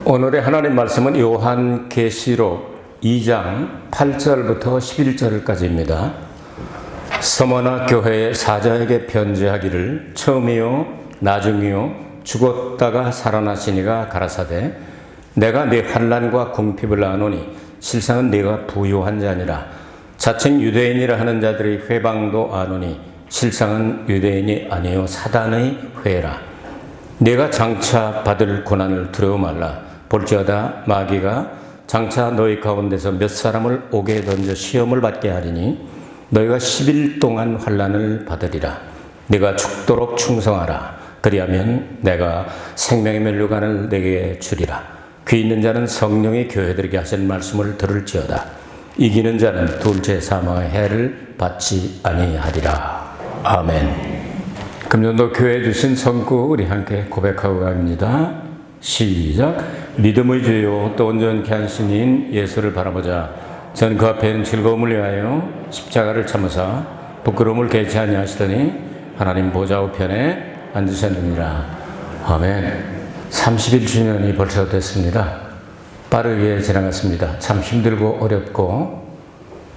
오늘의 하나님 말씀은 요한계시록 2장 8절부터 11절까지입니다. 서머나 교회의 사자에게 편지하기를 처음이요 나중이요 죽었다가 살아나시니가 가라사대 내가 네 환난과 궁핍을 아노니 실상은 네가 부유한 자니라. 자칭 유대인이라 하는 자들의 회방도 아노니 실상은 유대인이 아니요 사단의 회라. 네가 장차 받을 고난을 두려워 말라. 볼지어다 마귀가 장차 너희 가운데서 몇 사람을 옥에 던져 시험을 받게 하리니 너희가 10일 동안 환난을 받으리라. 네가 죽도록 충성하라. 그리하면 내가 생명의 면류관을 네게 주리라. 귀 있는 자는 성령이 교회들에게 하신 말씀을 들을지어다. 이기는 자는 둘째 사망의 해를 받지 아니하리라. 아멘. 금년도 교회에 주신 선구 우리 함께 고백하고 갑니다. 시작. 믿음의 주요 또 온전케 한 신인 예수를 바라보자. 전 그 앞에는 즐거움을 위하여 십자가를 참으사 부끄러움을 개치 아니하시더니 하나님 보좌 우편에 앉으셨느니라. 아멘. 31주년이 벌써 됐습니다. 빠르게 지나갔습니다. 참 힘들고 어렵고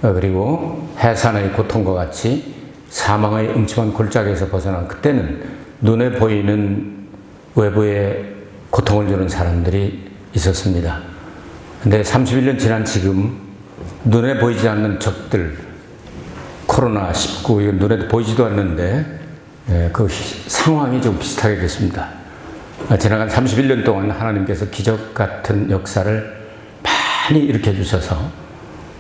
그리고 해산의 고통과 같이 사망의 음침한 골짜기에서 벗어난 그때는 눈에 보이는 외부의 고통을 주는 사람들이 있었습니다. 근데 31년 지난 지금 눈에 보이지 않는 적들, 코로나19 이건 눈에 보이지도 않는데 그 상황이 좀 비슷하게 됐습니다. 지나간 31년 동안 하나님께서 기적 같은 역사를 많이 일으켜 주셔서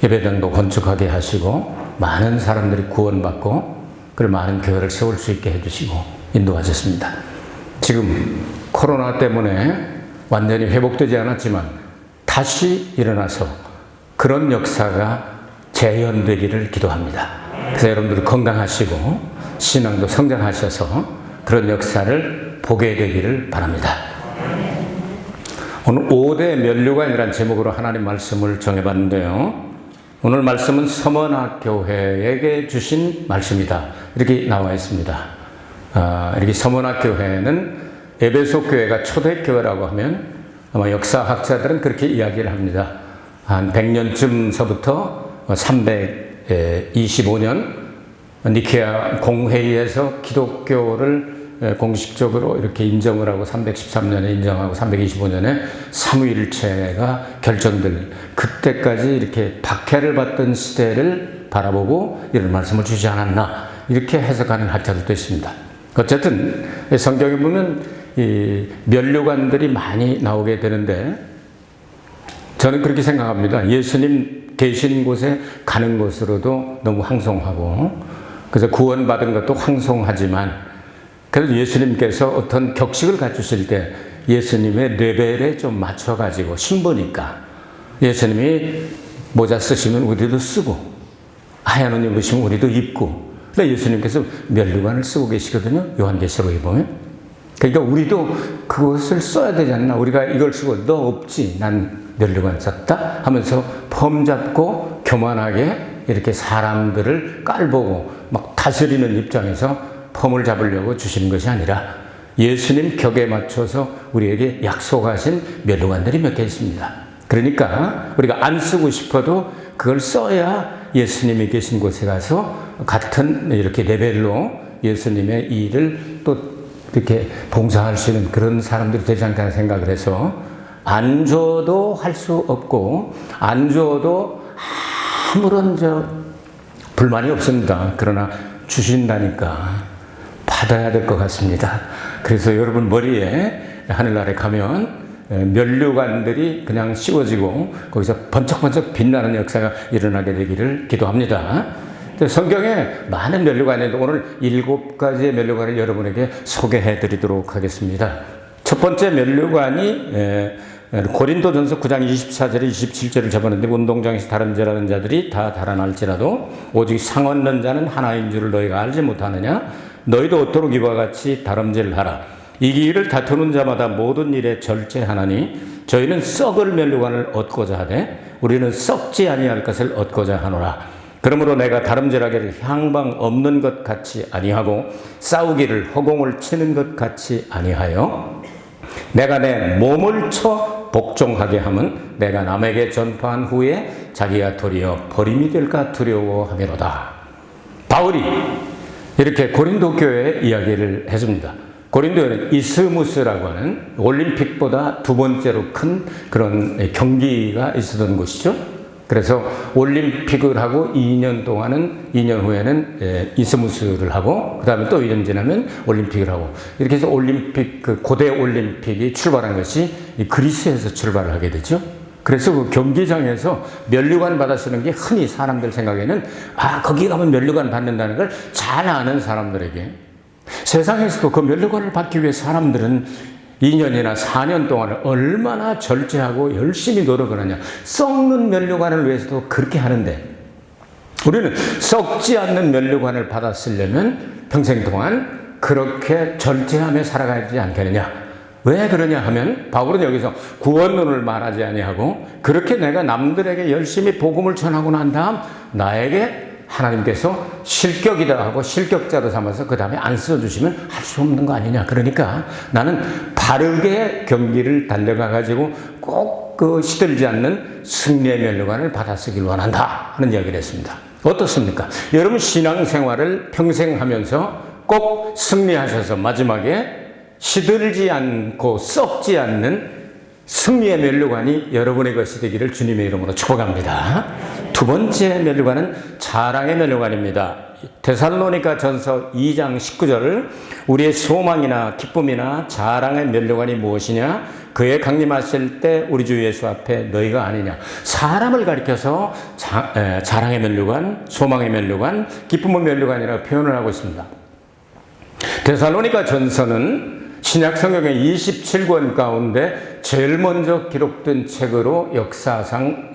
예배당도 건축하게 하시고 많은 사람들이 구원받고 그리고 많은 교회를 세울 수 있게 해주시고 인도하셨습니다. 지금 코로나 때문에 완전히 회복되지 않았지만 다시 일어나서 그런 역사가 재현되기를 기도합니다. 그래서 여러분들 건강하시고 신앙도 성장하셔서 그런 역사를 보게 되기를 바랍니다. 오늘 5대 면류관이라는 제목으로 하나님 말씀을 정해봤는데요. 오늘 말씀은 서머나 교회에게 주신 말씀이다. 이렇게 나와 있습니다. 이렇게 서머나 교회는 에베소 교회가 초대교회라고 하면 아마 역사학자들은 그렇게 이야기를 합니다. 한 100년쯤서부터 325년 니케아 공회의에서 기독교를 공식적으로 이렇게 인정을 하고 313년에 인정하고 325년에 삼위일체가 결정될 그때까지 이렇게 박해를 받던 시대를 바라보고 이런 말씀을 주지 않았나 이렇게 해석하는 학자들도 있습니다. 어쨌든 성경에 보면 이 면류관들이 많이 나오게 되는데 저는 그렇게 생각합니다. 예수님 계신 곳에 가는 것으로도 너무 황송하고 그래서 구원받은 것도 황송하지만 그래도 예수님께서 어떤 격식을 갖추실 때 예수님의 레벨에 좀 맞춰가지고 신부니까 예수님이 모자 쓰시면 우리도 쓰고 하얀 옷 입으시면 우리도 입고 근데 예수님께서 면류관을 쓰고 계시거든요. 요한계시록에 보면. 그러니까 우리도 그것을 써야 되지 않나. 우리가 이걸 쓰고 너 없지 난 면류관 썼다 하면서 폼 잡고 교만하게 이렇게 사람들을 깔보고 막 다스리는 입장에서 폼을 잡으려고 주시는 것이 아니라 예수님 격에 맞춰서 우리에게 약속하신 면류관들이 몇 개 있습니다. 그러니까 우리가 안 쓰고 싶어도 그걸 써야 예수님이 계신 곳에 가서 같은 이렇게 레벨로 예수님의 일을 또 이렇게 봉사할 수 있는 그런 사람들이 되지 않다는 생각을 해서 안 줘도 할 수 없고 안 줘도 아무런 불만이 없습니다. 그러나 주신다니까 받아야 될 것 같습니다. 그래서 여러분 머리에 하늘나라에 가면 면류관들이 그냥 씌워지고 거기서 번쩍번쩍 빛나는 역사가 일어나게 되기를 기도합니다. 성경에 많은 면류관이 있는데 오늘 7가지의 면류관을 여러분에게 소개해 드리도록 하겠습니다. 첫 번째 면류관이 고린도전서 9장 24절에 27절을 잡았는데 운동장에서 다름질하는 자들이 다 달아날지라도 오직 상 얻는 자는 하나인 줄을 너희가 알지 못하느냐. 너희도 어도록 이와 같이 다름질하라. 이기기를 다투는 자마다 모든 일에 절제하나니 저희는 썩을 면류관을 얻고자 하되 우리는 썩지 아니할 것을 얻고자 하노라. 그러므로 내가 다름질하기를 향방 없는 것 같이 아니하고 싸우기를 허공을 치는 것 같이 아니하여 내가 내 몸을 쳐 복종하게 함은 내가 남에게 전파한 후에 자기가 도리어 버림이 될까 두려워하미로다. 바울이 이렇게 고린도 교회에 이야기를 해줍니다. 고린도에는 이스무스라고 하는 올림픽보다 두 번째로 큰 그런 경기가 있었던 곳이죠. 그래서 올림픽을 하고 2년 후에는 이스무스를 하고, 그 다음에 또 1년 지나면 올림픽을 하고, 이렇게 해서 올림픽, 그 고대 올림픽이 출발한 것이 그리스에서 출발을 하게 되죠. 그래서 그 경기장에서 면류관 받아쓰는 게 흔히 사람들 생각에는, 거기 가면 면류관 받는다는 걸 잘 아는 사람들에게, 세상에서도 그 면류관을 받기 위해 사람들은 2년이나 4년 동안 얼마나 절제하고 열심히 노력을 하냐. 썩는 면류관을 위해서도 그렇게 하는데, 우리는 썩지 않는 면류관을 받았으려면 평생 동안 그렇게 절제하며 살아가야 되지 않겠느냐. 왜 그러냐 하면, 바울은 여기서 구원론을 말하지 아니하고, 그렇게 내가 남들에게 열심히 복음을 전하고 난 다음 나에게 하나님께서 실격이다 하고 실격자로 삼아서 그 다음에 안 써주시면 할 수 없는 거 아니냐. 그러니까 나는 바르게 경기를 달려가가지고 꼭 그 시들지 않는 승리의 면류관을 받아쓰길 원한다 하는 이야기를 했습니다. 어떻습니까? 여러분 신앙생활을 평생 하면서 꼭 승리하셔서 마지막에 시들지 않고 썩지 않는 승리의 면류관이 여러분의 것이 되기를 주님의 이름으로 축복합니다. 두 번째 면류관은 자랑의 면류관입니다. 데살로니가 전서 2장 19절을 우리의 소망이나 기쁨이나 자랑의 면류관이 무엇이냐? 그의 강림하실 때 우리 주 예수 앞에 너희가 아니냐. 사람을 가리켜서 자랑의 면류관, 소망의 면류관, 기쁨의 면류관이라고 표현을 하고 있습니다. 데살로니가 전서는 신약 성경의 27권 가운데 제일 먼저 기록된 책으로 역사상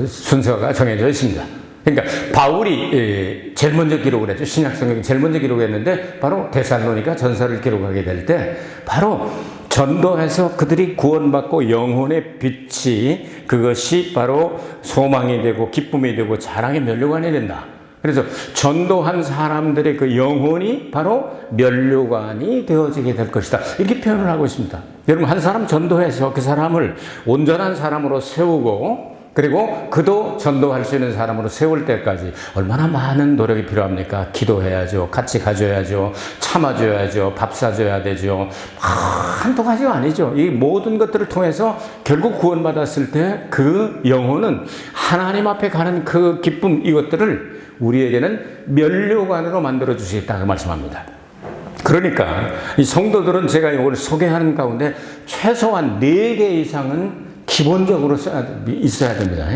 순서가 정해져 있습니다. 그러니까 바울이 제일 먼저 기록을 했죠. 신약 성경이 제일 먼저 기록했는데 바로 데살로니가 전서를 기록하게 될 때 바로 전도해서 그들이 구원받고 영혼의 빛이, 그것이 바로 소망이 되고 기쁨이 되고 자랑의 면류관이 된다. 그래서 전도한 사람들의 그 영혼이 바로 면류관이 되어지게 될 것이다. 이렇게 표현을 하고 있습니다. 여러분, 한 사람 전도해서 그 사람을 온전한 사람으로 세우고, 그리고 그도 전도할 수 있는 사람으로 세울 때까지 얼마나 많은 노력이 필요합니까? 기도해야죠. 같이 가줘야죠. 참아줘야죠. 밥 사줘야 되죠. 한두 가지가 아니죠. 이 모든 것들을 통해서 결국 구원받았을 때 그 영혼은 하나님 앞에 가는 그 기쁨, 이것들을 우리에게는 면류관으로 만들어 주시겠다고 말씀합니다. 그러니까 이 성도들은 제가 오늘 소개하는 가운데 최소한 4개 이상은 기본적으로 있어야 됩니다.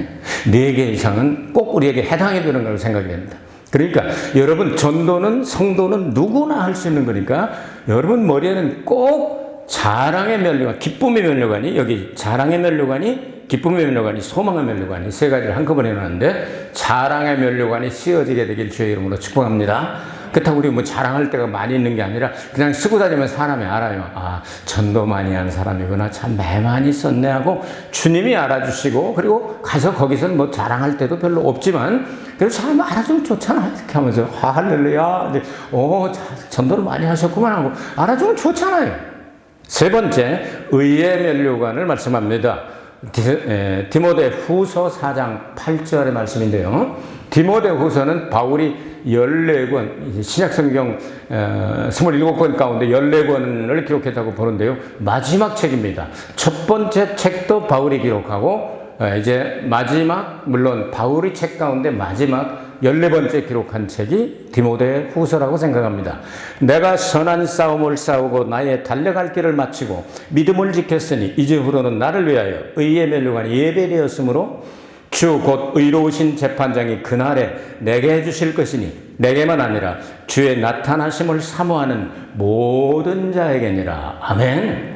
4개 이상은 꼭 우리에게 해당이 되는 걸 생각이 됩니다. 그러니까 여러분, 전도는, 성도는 누구나 할 수 있는 거니까 여러분 머리에는 꼭 자랑의 면류관, 기쁨의 면류관이, 여기 자랑의 면류관이, 기쁨의 면류관이, 소망의 면류관이 세 가지를 한꺼번에 해놨는데, 자랑의 면류관이 씌워지게 되길 주의 이름으로 축복합니다. 그렇다고 우리 뭐 자랑할 때가 많이 있는 게 아니라 그냥 쓰고 다니면 사람이 알아요. 전도 많이 한 사람이구나. 참 매 많이 썼네 하고 주님이 알아주시고, 그리고 가서 거기서는 뭐 자랑할 때도 별로 없지만 그래도 사람이 알아주면 좋잖아. 이렇게 하면서 할렐루야. 전도를 많이 하셨구만 하고 알아주면 좋잖아요. 세 번째, 의의 면류관을 말씀합니다. 디모데 후서 4장 8절의 말씀인데요. 디모데 후서는 바울이 14권, 신약성경 27권 가운데 14권을 기록했다고 보는데요. 마지막 책입니다. 첫 번째 책도 바울이 기록하고, 이제 마지막, 물론 바울의 책 가운데 마지막 14번째 기록한 책이 디모데 후서라고 생각합니다. 내가 선한 싸움을 싸우고 나의 달려갈 길을 마치고 믿음을 지켰으니 이제후로는 나를 위하여 의의 면류관이 예배되었으므로 주 곧 의로우신 재판장이 그날에 내게 해주실 것이니 내게만 아니라 주의 나타나심을 사모하는 모든 자에게니라. 아멘.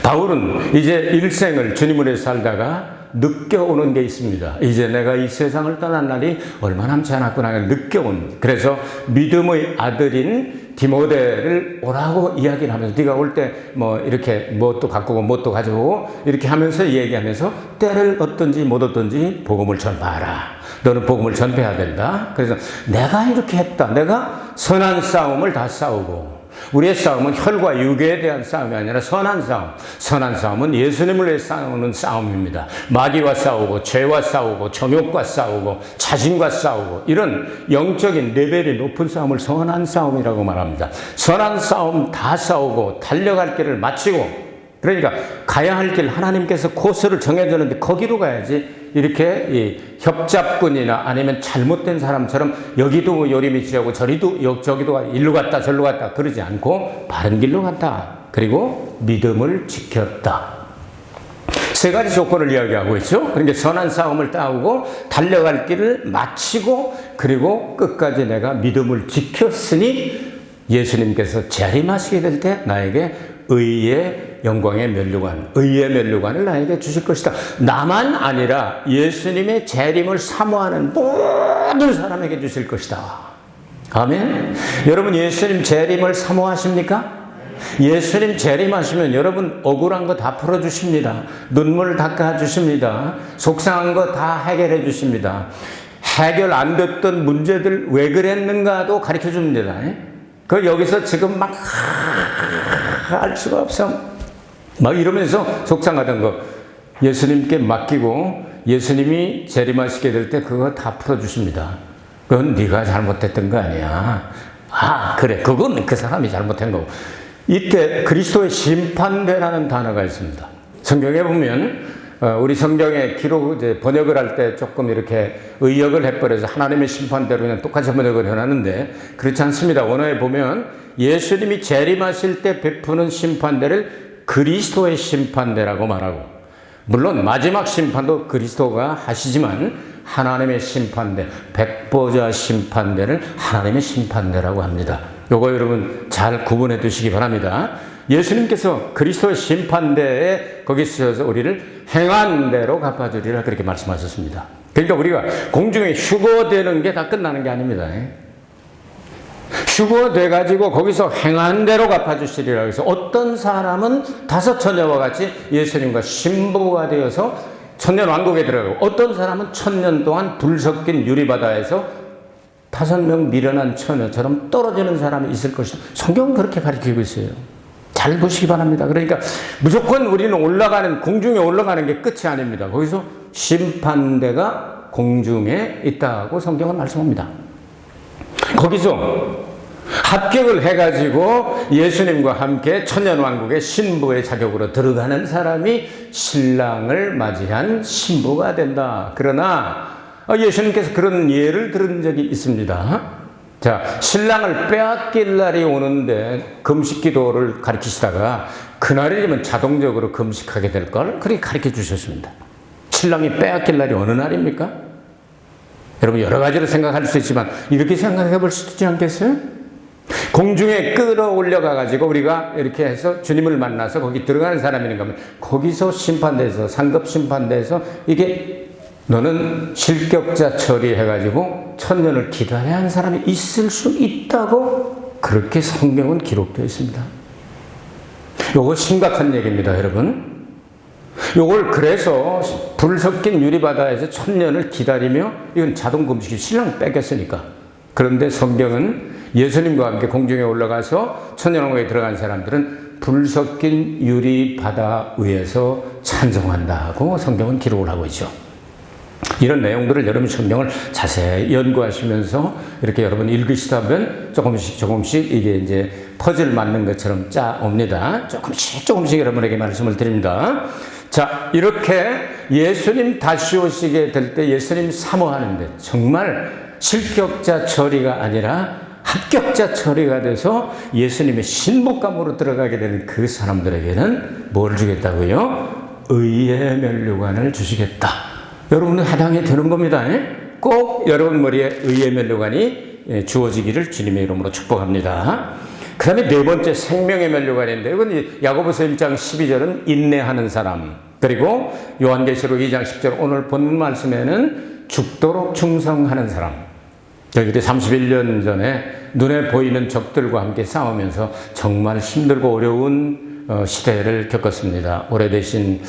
바울은 이제 일생을 주님을 위해 살다가 느껴오는 게 있습니다. 이제 내가 이 세상을 떠난 날이 얼마 남지 않았구나 느껴온. 그래서 믿음의 아들인 디모데를 오라고 이야기를 하면서, 네가 올 때 뭐 이렇게 뭣도 갖고 오고 뭣도 가져오고 이렇게 하면서 얘기하면서 때를 얻든지 못 얻든지 복음을 전파하라. 너는 복음을 전파해야 된다. 그래서 내가 이렇게 했다. 내가 선한 싸움을 다 싸우고 우리의 싸움은 혈과 육에 대한 싸움이 아니라 선한 싸움. 선한 싸움은 예수님을 위해 싸우는 싸움입니다. 마귀와 싸우고 죄와 싸우고 정욕과 싸우고 자신과 싸우고 이런 영적인 레벨이 높은 싸움을 선한 싸움이라고 말합니다. 선한 싸움 다 싸우고 달려갈 길을 마치고, 그러니까 가야 할 길 하나님께서 코스를 정해주는데 거기로 가야지, 이렇게 이 협잡꾼이나 아니면 잘못된 사람처럼 여기도 요리미치하고 저기도 일로 갔다 절로 갔다 그러지 않고 바른 길로 갔다. 그리고 믿음을 지켰다. 세 가지 조건을 이야기하고 있죠. 그러니까 선한 싸움을 싸우고 달려갈 길을 마치고 그리고 끝까지 내가 믿음을 지켰으니 예수님께서 재림하시게 될 때 나에게 의의 영광의 면류관, 의의 면류관을 나에게 주실 것이다. 나만 아니라 예수님의 재림을 사모하는 모든 사람에게 주실 것이다. 아멘. 여러분, 예수님 재림을 사모하십니까? 예수님 재림하시면 여러분 억울한 거 다 풀어주십니다. 눈물 닦아주십니다. 속상한 거 다 해결해 주십니다. 해결 안 됐던 문제들 왜 그랬는가도 가르쳐 줍니다. 그 여기서 지금 막 알 수가 없어 막 이러면서 속상하던 거 예수님께 맡기고 예수님이 재림하시게 될 때 그거 다 풀어주십니다. 그건 네가 잘못했던 거 아니야. 아 그래, 그건 그 사람이 잘못한 거고. 이때 그리스도의 심판대라는 단어가 있습니다. 성경에 보면 우리 성경의 기록 이제 번역을 할 때 조금 이렇게 의역을 해버려서 하나님의 심판대로 그냥 똑같이 번역을 해놨는데 그렇지 않습니다. 원어에 보면 예수님이 재림하실 때 베푸는 심판대를 그리스도의 심판대라고 말하고, 물론 마지막 심판도 그리스도가 하시지만 하나님의 심판대, 백보자 심판대를 하나님의 심판대라고 합니다. 요거 여러분 잘 구분해 두시기 바랍니다. 예수님께서 그리스도의 심판대에 거기 쓰셔서 우리를 행한 대로 갚아주리라 그렇게 말씀하셨습니다. 그러니까 우리가 공중에 휴거되는 게 다 끝나는 게 아닙니다. 휴거돼가지고 거기서 행한 대로 갚아주시리라. 그래서 어떤 사람은 5처녀와 같이 예수님과 신부가 되어서 천년왕국에 들어가고, 어떤 사람은 1000년 동안 불 섞인 유리바다에서 5명 미련한 처녀처럼 떨어지는 사람이 있을 것이다. 성경은 그렇게 가르치고 있어요. 잘 보시기 바랍니다. 그러니까 무조건 우리는 올라가는, 공중에 올라가는 게 끝이 아닙니다. 거기서 심판대가 공중에 있다고 성경은 말씀합니다. 거기서 합격을 해가지고 예수님과 함께 천년왕국의 신부의 자격으로 들어가는 사람이 신랑을 맞이한 신부가 된다. 그러나 예수님께서 그런 예를 들은 적이 있습니다. 자, 신랑을 빼앗길 날이 오는데 금식 기도를 가르치시다가 그날이 되면 자동적으로 금식하게 될 걸 그렇게 가르쳐 주셨습니다. 신랑이 빼앗길 날이 어느 날입니까? 여러분 여러 가지로 생각할 수 있지만 이렇게 생각해 볼 수도 있지 않겠어요? 공중에 끌어올려 가지고 우리가 이렇게 해서 주님을 만나서 거기 들어가는 사람이니까 하면 거기서 심판대에서 상급 심판대에서 이게 너는 실격자 처리해가지고 1000년을 기다려야 하는 사람이 있을 수 있다고 그렇게 성경은 기록되어 있습니다. 요거 심각한 얘기입니다, 여러분. 요걸 그래서 불 섞인 유리바다에서 1000년을 기다리며, 이건 자동 금식이 신랑 뺏겼으니까. 그런데 성경은 예수님과 함께 공중에 올라가서 천년왕국에 들어간 사람들은 불 섞인 유리바다 위에서 찬송한다고 성경은 기록을 하고 있죠. 이런 내용들을 여러분 성경을 자세히 연구하시면서 이렇게 여러분 읽으시다 보면 조금씩 이게 이제 퍼즐 맞는 것처럼 짜옵니다. 조금씩 여러분에게 말씀을 드립니다. 자, 이렇게 예수님 다시 오시게 될 때 예수님 사모하는데 정말 실격자 처리가 아니라 합격자 처리가 돼서 예수님의 신복감으로 들어가게 되는 그 사람들에게는 뭘 주겠다고요? 의의 면류관을 주시겠다. 여러분은 해당이 되는 겁니다. 꼭 여러분 머리에 의의 면류관이 주어지기를 주님의 이름으로 축복합니다. 그 다음에 네 번째 생명의 면류관인데, 이건 야고보서 1장 12절은 인내하는 사람, 그리고 요한계시록 2장 10절 오늘 본 말씀에는 죽도록 충성하는 사람. 저희들이 31년 전에 눈에 보이는 적들과 함께 싸우면서 정말 힘들고 어려운 시대를 겪었습니다. 오래되신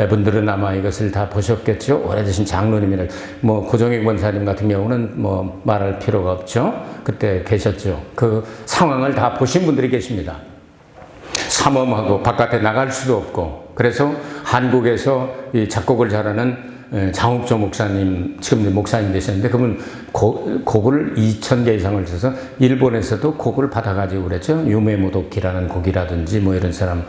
분들은 아마 이것을 다 보셨겠죠. 오래되신 장로님이나 고종익 권사님 같은 경우는 말할 필요가 없죠. 그때 계셨죠. 그 상황을 다 보신 분들이 계십니다. 삼엄하고 바깥에 나갈 수도 없고, 그래서 한국에서 이 작곡을 잘하는 장욱조 목사님, 지금 목사님 되셨는데, 그분 곡을 2,000개 이상을 써서 일본에서도 곡을 받아가지고 그랬죠. 유메모도키라는 곡이라든지 이런 사람,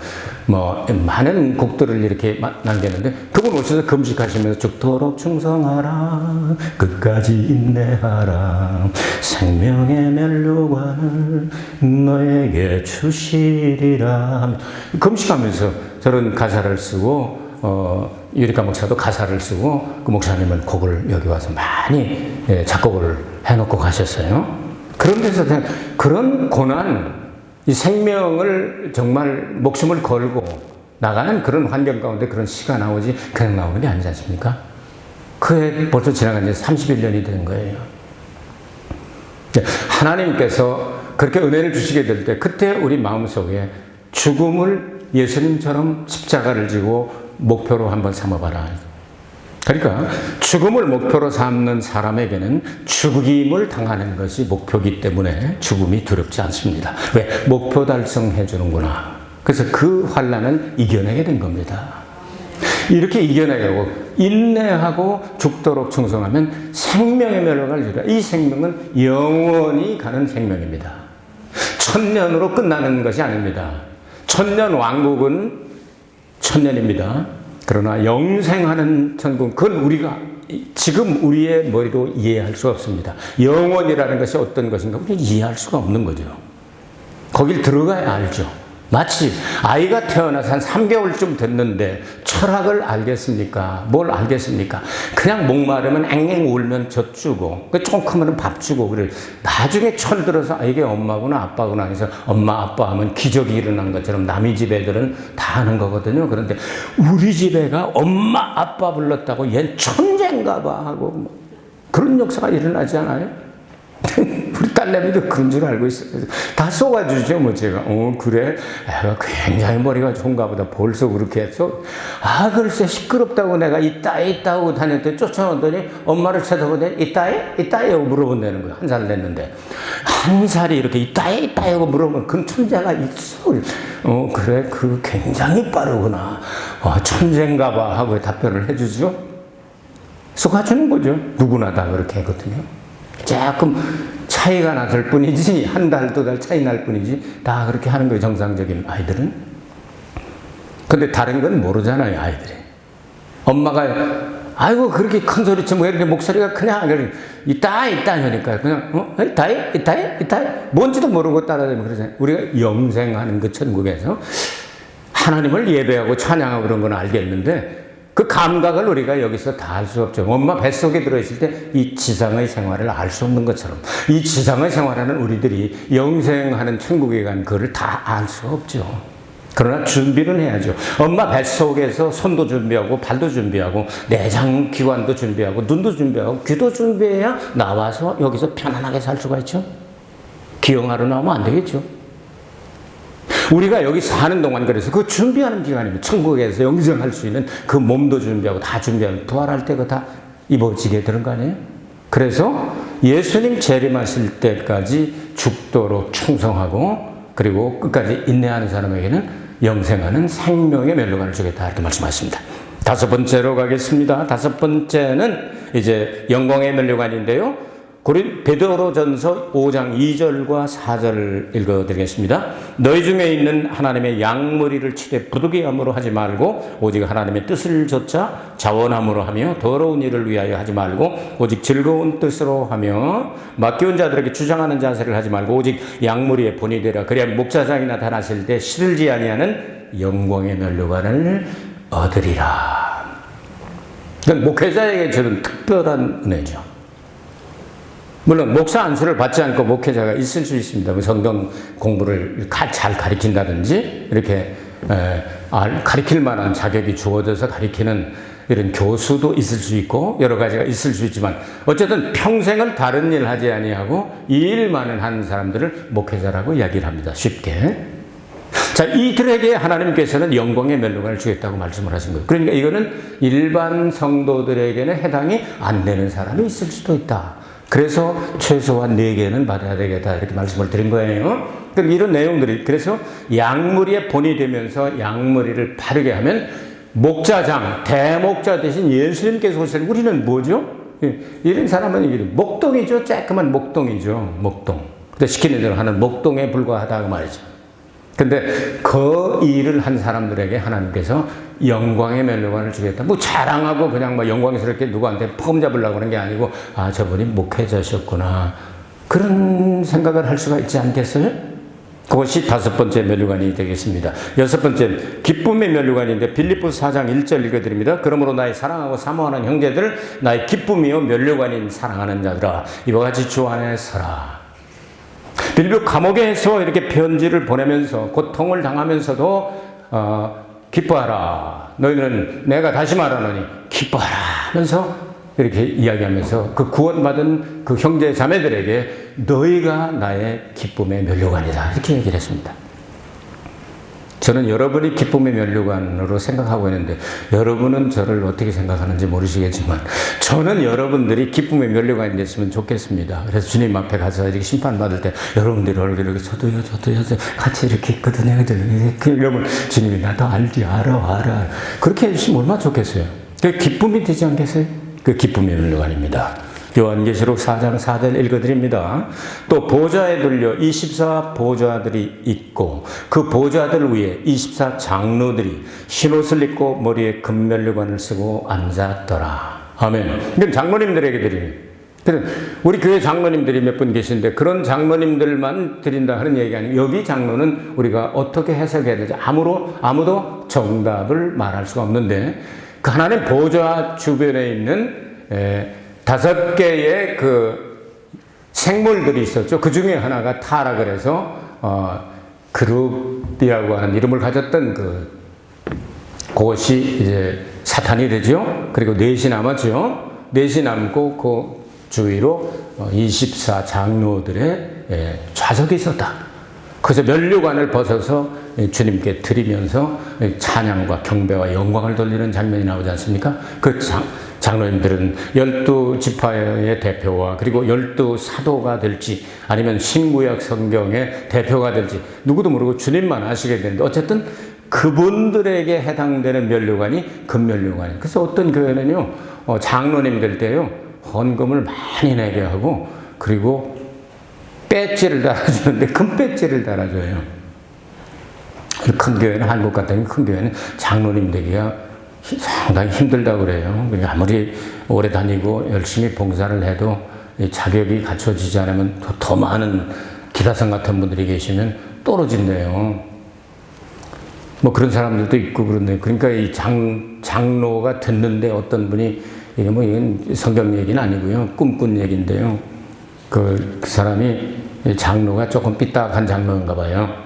많은 곡들을 이렇게 남겼는데, 그분 오셔서 금식하시면서 죽도록 충성하라, 끝까지 인내하라, 생명의 면류관을 너에게 주시리라. 금식하면서 저런 가사를 쓰고, 유리카 목사도 가사를 쓰고, 그 목사님은 곡을 여기 와서 많이 작곡을 해놓고 가셨어요. 그런 데서 그런 고난, 이 생명을 정말 목숨을 걸고 나가는 그런 환경 가운데 그런 시가 나오지 그냥 나오는 게 아니지 않습니까? 그해 벌써 지나간 지 31년이 된 거예요. 하나님께서 그렇게 은혜를 주시게 될 때, 그때 우리 마음속에 죽음을 예수님처럼 십자가를 지고 목표로 한번 삼아봐라. 그러니까 죽음을 목표로 삼는 사람에게는 죽임을 당하는 것이 목표이기 때문에 죽음이 두렵지 않습니다. 왜? 목표 달성해 주는구나. 그래서 그 환난을 이겨내게 된 겁니다. 이렇게 이겨내고 인내하고 죽도록 충성하면 생명의 멸류관을 주리라. 이 생명은 영원히 가는 생명입니다. 천년으로 끝나는 것이 아닙니다. 천년 왕국은 천년입니다. 그러나 영생하는 천국, 그건 우리가 지금 우리의 머리로 이해할 수 없습니다. 영원이라는 것이 어떤 것인가 우리 이해할 수가 없는 거죠. 거길 들어가야 알죠. 마치 아이가 태어나서 한 3개월쯤 됐는데 철학을 알겠습니까? 뭘 알겠습니까? 그냥 목마르면 앵앵 울면 젖 주고, 좀 크면 밥 주고, 그래. 나중에 철들어서 이게 엄마구나 아빠구나 해서 엄마 아빠 하면 기적이 일어난 것처럼 남의 집 애들은 다 하는 거거든요. 그런데 우리 집 애가 엄마 아빠 불렀다고 얘는 천재인가 봐 하고 그런 역사가 일어나지 않아요? 우리 딸내미도 그런 줄 알고 있어요. 다 쏘아주죠, 제가. 그래? 애가 굉장히 머리가 좋은가 보다. 벌써 그렇게 했어? 글쎄, 시끄럽다고 내가 있다고 다녔더니 쫓아오더니 엄마를 쳐다보더니 있다해? 하고 물어본다는 거야. 1살 됐는데. 1살이 이렇게 있다해? 하고 물어보면 그건 천재가 있어. 그래? 그 굉장히 빠르구나. 천재인가 봐. 하고 답변을 해주죠. 쏘아주는 거죠. 누구나 다 그렇게 하거든요. 조금 차이가 났을 뿐이지, 1달, 2달 차이 날 뿐이지, 다 그렇게 하는 거예요, 정상적인 아이들은. 근데 다른 건 모르잖아요, 아이들이. 엄마가, 아이고, 그렇게 큰 소리 치면 왜 이렇게 목소리가 크냐? 있다 하니까, 그냥, 있다해? 뭔지도 모르고 따라다니면 그러잖아요. 우리가 영생하는 그 천국에서 하나님을 예배하고 찬양하고 그런 건 알겠는데, 그 감각을 우리가 여기서 다 알 수 없죠. 엄마 뱃속에 들어있을 때 이 지상의 생활을 알 수 없는 것처럼 이 지상의 생활하는 우리들이 영생하는 천국에 간 그를 다 알 수 없죠. 그러나 준비는 해야죠. 엄마 뱃속에서 손도 준비하고 발도 준비하고 내장 기관도 준비하고 눈도 준비하고 귀도 준비해야 나와서 여기서 편안하게 살 수가 있죠. 기형하러 나오면 안 되겠죠. 우리가 여기 사는 동안 그래서 그 준비하는 기간입니다. 천국에서 영생할 수 있는 그 몸도 준비하고 다 준비하면 부활할 때 그거 다 입어지게 되는 거 아니에요? 그래서 예수님 재림하실 때까지 죽도록 충성하고 그리고 끝까지 인내하는 사람에게는 영생하는 생명의 멸류관을 주겠다 이렇게 말씀하십니다. 5번째로 가겠습니다. 5번째는 이제 영광의 멸류관인데요. 베드로전서 5장 2절과 4절을 읽어드리겠습니다. 너희 중에 있는 하나님의 양머리를 치되 부득이 함으로 하지 말고 오직 하나님의 뜻을 좇아 자원함으로 하며 더러운 일을 위하여 하지 말고 오직 즐거운 뜻으로 하며 맡겨온 자들에게 주장하는 자세를 하지 말고 오직 양머리의 본이 되라. 그래야 목자장이 나타나실 때 시들지 아니하는 영광의 멸류관을 얻으리라. 이건 목회자에게 주는 특별한 은혜죠. 물론 목사 안수를 받지 않고 목회자가 있을 수 있습니다. 성경 공부를 잘 가르친다든지 이렇게 가르칠 만한 자격이 주어져서 가르치는 이런 교수도 있을 수 있고 여러 가지가 있을 수 있지만 어쨌든 평생을 다른 일 하지 아니하고 이 일만을 하는 사람들을 목회자라고 이야기를 합니다. 쉽게. 자, 이들에게 하나님께서는 영광의 멸류관을 주겠다고 말씀을 하신 거예요. 그러니까 이거는 일반 성도들에게는 해당이 안 되는 사람이 있을 수도 있다. 그래서 최소한 4개는 받아야 되겠다. 이렇게 말씀을 드린 거예요. 그럼 이런 내용들이, 그래서 양무리의 본이 되면서 양무리를 바르게 하면 목자장, 대목자 대신 예수님께서 오시는, 우리는 뭐죠? 이런 사람은 목동이죠. 쬐끄만 목동이죠. 목동. 근데 시키는 대로 하는 목동에 불과하다고 말이죠. 근데 그 일을 한 사람들에게 하나님께서 영광의 멸류관을 주겠다. 뭐 자랑하고 그냥 뭐 영광스럽게 누구한테 폼 잡으려고 하는 게 아니고, 아, 저분이 목회자셨구나. 그런 생각을 할 수가 있지 않겠어요? 그것이 5번째 멸류관이 되겠습니다. 6번째, 기쁨의 멸류관인데 빌립보서 4장 1절 읽어드립니다. 그러므로 나의 사랑하고 사모하는 형제들, 나의 기쁨이요 멸류관인 사랑하는 자들아, 이와 같이 주 안에 서라. 빌립보 감옥에서 이렇게 편지를 보내면서 고통을 당하면서도 기뻐하라. 너희는, 내가 다시 말하노니 기뻐하라 하면서 이렇게 이야기하면서 그 구원받은 그 형제 자매들에게 너희가 나의 기쁨의 멸류관이다. 이렇게 얘기를 했습니다. 저는 여러분이 기쁨의 멸류관으로 생각하고 있는데 여러분은 저를 어떻게 생각하는지 모르시겠지만 저는 여러분들이 기쁨의 멸류관이 됐으면 좋겠습니다. 그래서 주님 앞에 가서 이렇게 심판받을 때 여러분들이 얼굴에 저도요 같이 이렇게 있거든요. 그러면 주님이 나도 알아. 그렇게 해주시면 얼마나 좋겠어요. 그 기쁨이 되지 않겠어요? 그 기쁨의 멸류관입니다. 요한계시록 4장 4절 읽어드립니다. 또 보좌에 들려 24 보좌들이 있고 그 보좌들 위에 24 장로들이 흰옷을 입고 머리에 금면류관을 쓰고 앉았더라. 아멘. 이건 장로님들에게 드리는. 우리 교회 장로님들이 몇 분 계신데 그런 장로님들만 드린다 하는 얘기가 아니고 여기 장로는 우리가 어떻게 해석해야 되지? 아무도 정답을 말할 수가 없는데 그 하나님 보좌 주변에 있는 5개의 그 생물들이 있었죠. 그 중에 하나가 타라 그래서 그룹이라고 하는 이름을 가졌던 그것이 이제 사탄이 되죠. 그리고 넷이 남았죠. 넷이 남고 그 주위로 24 장로들의 좌석이 있었다. 그래서 멸류관을 벗어서 주님께 드리면서 찬양과 경배와 영광을 돌리는 장면이 나오지 않습니까? 그 장로님들은 12지파의 대표와 그리고 12사도가 될지 아니면 신구약 성경의 대표가 될지 누구도 모르고 주님만 아시게 되는데 어쨌든 그분들에게 해당되는 멸류관이 금멸류관이에요. 그래서 어떤 교회는요 장로님들 때요 헌금을 많이 내게 하고 그리고 배지를 달아주는데 금 배지를 달아줘요. 큰 교회는 한국 같은 큰 교회는 장로님 되기가 상당히 힘들다고 그래요. 아무리 오래 다니고 열심히 봉사를 해도 자격이 갖춰지지 않으면 더 많은 기사성 같은 분들이 계시면 떨어진대요. 뭐 그런 사람들도 있고 그런데 그러니까 이 장로가 듣는데 어떤 분이 이건 성경 얘기는 아니고요. 꿈꾼 얘기인데요. 그 사람이 장로가 조금 삐딱한 장로인가 봐요.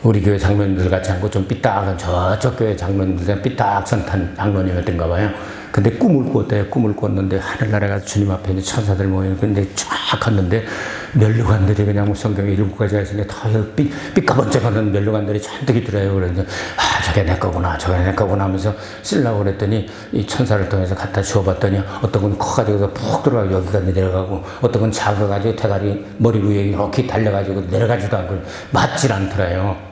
우리 교회 장로님들 같지 않고 좀 삐딱한 저쪽 교회 장로님들 삐딱선탄 장로님이었던가 봐요. 근데 꿈을 꿨대요. 꿈을 꿨는데 하늘나라에 가서 주님 앞에 있는 천사들 모이는 근데 쫙 갔는데 멸류관들이 그냥 성경에 7가지가 있으니까 다 삐까번쩍하는 멸류관들이 잔뜩 있더래요. 그래서 저게 내 거구나 하면서 쓰려고 그랬더니 이 천사를 통해서 갖다 주워봤더니 어떤 건 커가지고 푹 들어가고 여기가 내려가고 어떤 건 작아가지고 대가리 머리 위에 이렇게 달려가지고 내려가지도 않고 맞질 않더래요.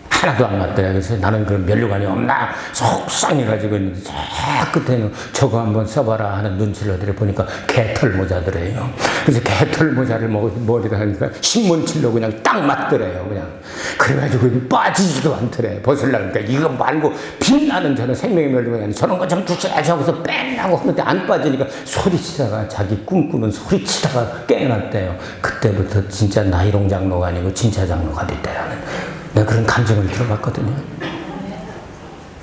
하나도 안 맞더라. 그래서 나는 그런 멸류관이 없나 속상해가지고 있는데 저 끝에는 저거 한번 써봐라 하는 눈치를 어디를 보니까 개털 모자더래요. 그래서 개털 모자를 머리다 하니까 신문칠로 그냥 딱 맞더래요. 그냥 그래가지고 빠지지도 않더래. 벗으려니까 이거 말고 빛나는 저는 생명의 멸류관이 저런 거 좀 두셔야지 하고서 뺑하고 하는데 안 빠지니까 소리치다가 자기 꿈꾸는 소리치다가 깨어났대요. 그때부터 진짜 나이롱 장로가 아니고 진짜 장로가 됐대요. 내가 그런 감정을 들어봤거든요.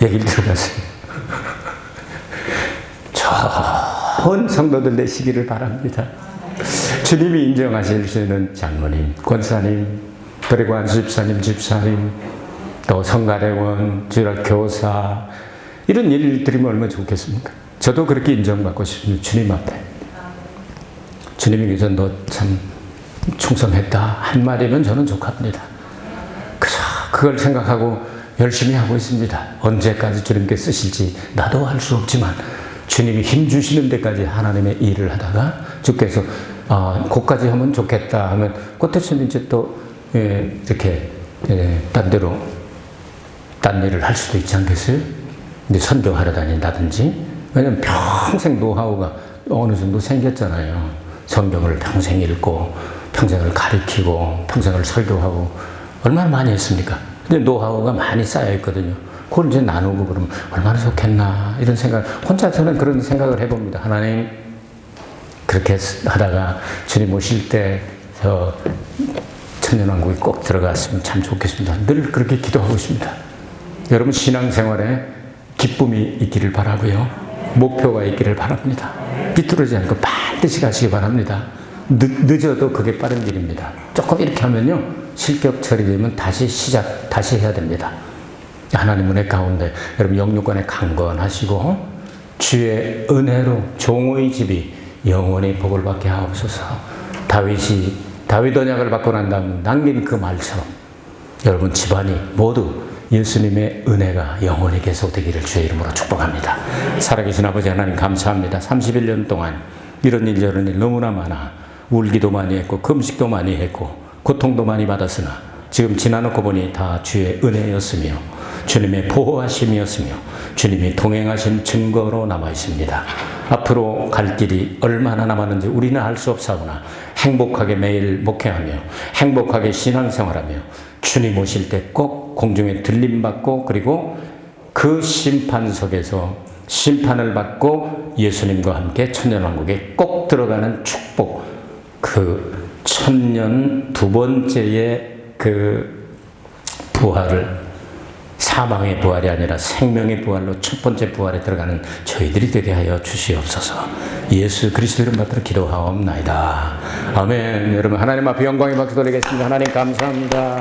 얘기를 들어봤어요. 좋은 성도들 되시기를 바랍니다. 주님이 인정하실 수 있는 장로님, 권사님, 그리고 안수집사님, 집사님, 또 성가대원, 교사 이런 일 드리면 얼마나 좋겠습니까? 저도 그렇게 인정받고 싶습니다. 주님 앞에. 주님이 그래서 너 참 충성했다 한마디면 저는 족합니다. 그걸 생각하고 열심히 하고 있습니다. 언제까지 주님께 쓰실지 나도 알 수 없지만 주님이 힘 주시는 데까지 하나님의 일을 하다가 주께서 그까지 하면 좋겠다 하면 그때쯤 이제 또 이렇게 딴 데로 딴 일을 할 수도 있지 않겠어요? 근데 선교하러 다닌다든지. 왜냐면 평생 노하우가 어느 정도 생겼잖아요. 성경을 평생 읽고 평생을 가르치고 평생을 설교하고 얼마나 많이 했습니까? 근데 노하우가 많이 쌓여 있거든요. 그걸 이제 나누고 그러면 얼마나 좋겠나 이런 생각, 혼자서는 그런 생각을 해봅니다. 하나님, 그렇게 하다가 주님 오실 때 저 천년왕국에 꼭 들어갔으면 참 좋겠습니다. 늘 그렇게 기도하고 있습니다. 여러분 신앙생활에 기쁨이 있기를 바라고요. 목표가 있기를 바랍니다. 비뚤어지지 않고 반드시 가시기 바랍니다. 늦어도 그게 빠른 길입니다. 조금 이렇게 하면요, 실격 처리되면 다시 해야 됩니다. 하나님 은혜 가운데 여러분 영육간에 강건하시고 주의 은혜로 종의 집이 영원히 복을 받게 하옵소서. 다윗 언약을 받고 난 다음 남긴 그 말처럼 여러분 집안이 모두 예수님의 은혜가 영원히 계속되기를 주의 이름으로 축복합니다. 살아계신 아버지 하나님 감사합니다. 31년 동안 이런 일 저런 일 너무나 많아 울기도 많이 했고 금식도 많이 했고 고통도 많이 받았으나 지금 지나놓고 보니 다 주의 은혜였으며 주님의 보호하심이었으며 주님이 동행하신 증거로 남아 있습니다. 앞으로 갈 길이 얼마나 남았는지 우리는 알 수 없사오나 행복하게 매일 목회하며 행복하게 신앙생활하며 주님 오실 때 꼭 공중에 들림받고 그리고 그 심판석에서 심판을 받고 예수님과 함께 천년왕국에 꼭 들어가는 축복, 그 천년 두 번째의 그 부활을 사망의 부활이 아니라 생명의 부활로 첫 번째 부활에 들어가는 저희들이 되게 하여 주시옵소서. 예수 그리스도 이름 받들어 기도하옵나이다. 아멘. 여러분 하나님 앞에 영광의 박수 드리겠습니다. 하나님 감사합니다.